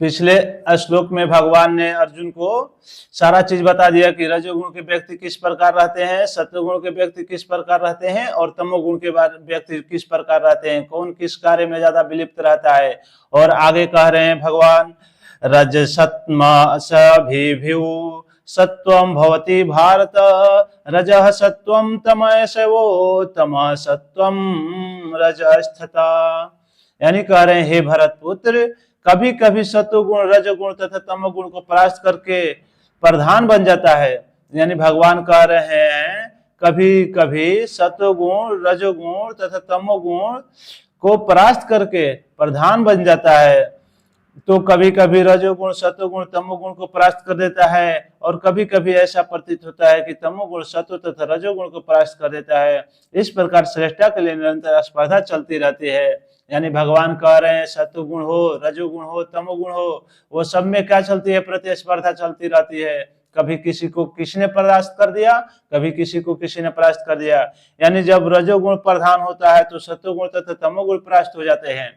पिछले श्लोक में भगवान ने अर्जुन को सारा चीज बता दिया कि रजोगुण के व्यक्ति किस प्रकार रहते हैं, सत्वगुण के व्यक्ति किस प्रकार रहते हैं और तमोगुण के व्यक्ति किस प्रकार रहते हैं, कौन किस कार्य में ज्यादा विलिप्त रहता है। और आगे कह रहे हैं भगवान, रजसत्मसभिभ्यु सत्वं भवति भारत, रजः सत्वं तमसवो तमः सत्वं रजस्तथा। यानी कह रहे हैं हे भरत पुत्र, कभी कभी सत्वगुण रजगुण तथा तमोगुण को परास्त करके प्रधान बन जाता है। यानी भगवान कह रहे हैं कभी कभी सत्वगुण रजोगुण तथा तमोगुण को परास्त करके प्रधान बन जाता है, तो कभी कभी रजोगुण सत्वगुण तमोगुण को परास्त कर देता है और कभी कभी ऐसा प्रतीत होता है कि तमोगुण सत्व तथा रजोगुण को परास्त कर देता है। इस प्रकार श्रेष्ठता के लिए निरंतर स्पर्धा चलती रहती है। यानी भगवान कह रहे हैं सत्वगुण हो रजोगुण हो तमोगुण हो, वो सब में क्या चलती है, प्रतिस्पर्धा चलती रहती है। कभी किसी को किसी ने परास्त कर दिया, कभी किसी को किसी ने परास्त कर दिया। यानी जब रजोगुण प्रधान होता है तो सत्वगुण तथा तमोगुण परास्त हो जाते हैं।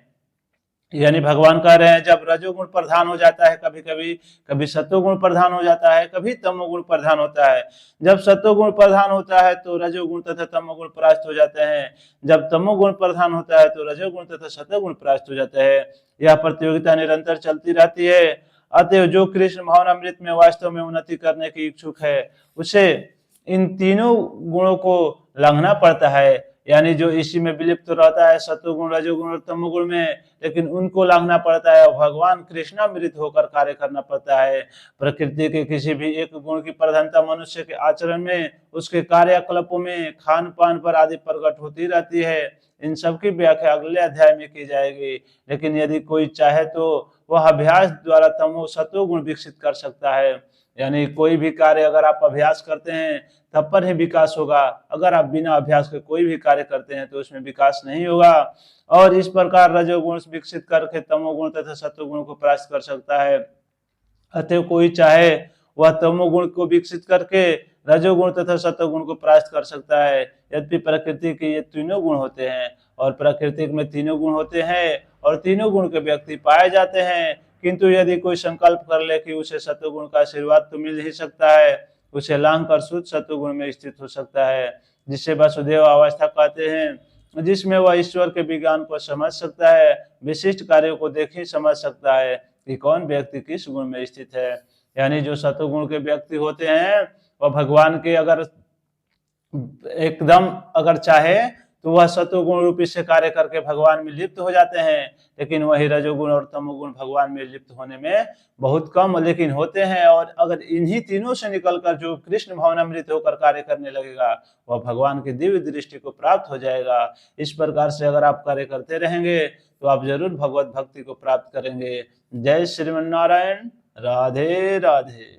यानी भगवान कह रहे हैं जब रजोगुण प्रधान हो जाता है, कभी कभी कभी सत्वगुण प्रधान हो जाता है, कभी तमोगुण प्रधान होता है। जब सत्वगुण प्रधान होता है तो रजोगुण तथा तमोगुण परास्त हो जाते हैं, जब तमोगुण प्रधान होता है तो रजोगुण तथा सत्वगुण परास्त हो जाते हैं। यह प्रतियोगिता निरंतर चलती रहती है। अतएव जो कृष्ण भावनामृत में वास्तव में उन्नति करने की इच्छुक है उसे इन तीनों गुणों को लांघना पड़ता है। यानी जो इसी में विलिप्त रहता है सत्वगुण रजोगुण और तमोगुण में, लेकिन उनको लांघना पड़ता है, भगवान कृष्णामृत होकर कार्य करना पड़ता है। प्रकृति के किसी भी एक गुण की प्रधानता मनुष्य के आचरण में, उसके कार्यकलापों में, खान पान पर आदि प्रकट होती रहती है। इन सब की व्याख्या अगले अध्याय में की जाएगी। लेकिन यदि कोई चाहे तो वह अभ्यास द्वारा तमो सत्वगुण विकसित कर सकता है। यानी कोई भी कार्य अगर आप अभ्यास करते हैं तब पर ही विकास होगा, अगर आप बिना अभ्यास के कोई भी कार्य करते हैं तो उसमें विकास नहीं होगा। और इस प्रकार रजोगुण विकसित करके तमोगुण तथा सत्वगुण को परास्त कर सकता है। अतः कोई चाहे वह तमोगुण को विकसित करके रजोगुण तथा सत्वगुण को परास्त कर सकता है। यद्यपि प्रकृति के ये तीनों गुण होते हैं और प्रकृति में तीनों गुण होते हैं और तीनों गुण के व्यक्ति पाए जाते हैं, किंतु यदि कोई संकल्प कर ले कि उसे सत्वगुण का आशीर्वाद तो मिल ही सकता है, उसे लांघ कर शुद्ध सत्वगुण में स्थित हो सकता है, जिसे वसुदेव अवस्था कहते हैं, जिसमें वह ईश्वर के विज्ञान को समझ सकता है, विशिष्ट कार्यों को देख ही समझ सकता है कि कौन व्यक्ति किस गुण में स्थित है। यानी जो सत्वगुण के व्यक्ति होते हैं वह भगवान के अगर एकदम अगर चाहे तो वह सत्वगुण रूपी से कार्य करके भगवान में लिप्त हो जाते हैं। लेकिन वही रजोगुण और तमोगुण भगवान में लिप्त होने में बहुत कम लेकिन होते हैं। और अगर इन्हीं तीनों से निकलकर जो कृष्ण भावनामृत होकर कार्य करने लगेगा वह भगवान की दिव्य दृष्टि को प्राप्त हो जाएगा। इस प्रकार से अगर आप कार्य करते रहेंगे तो आप जरूर भगवत भक्ति को प्राप्त करेंगे। जय श्रीमन नारायण। राधे राधे।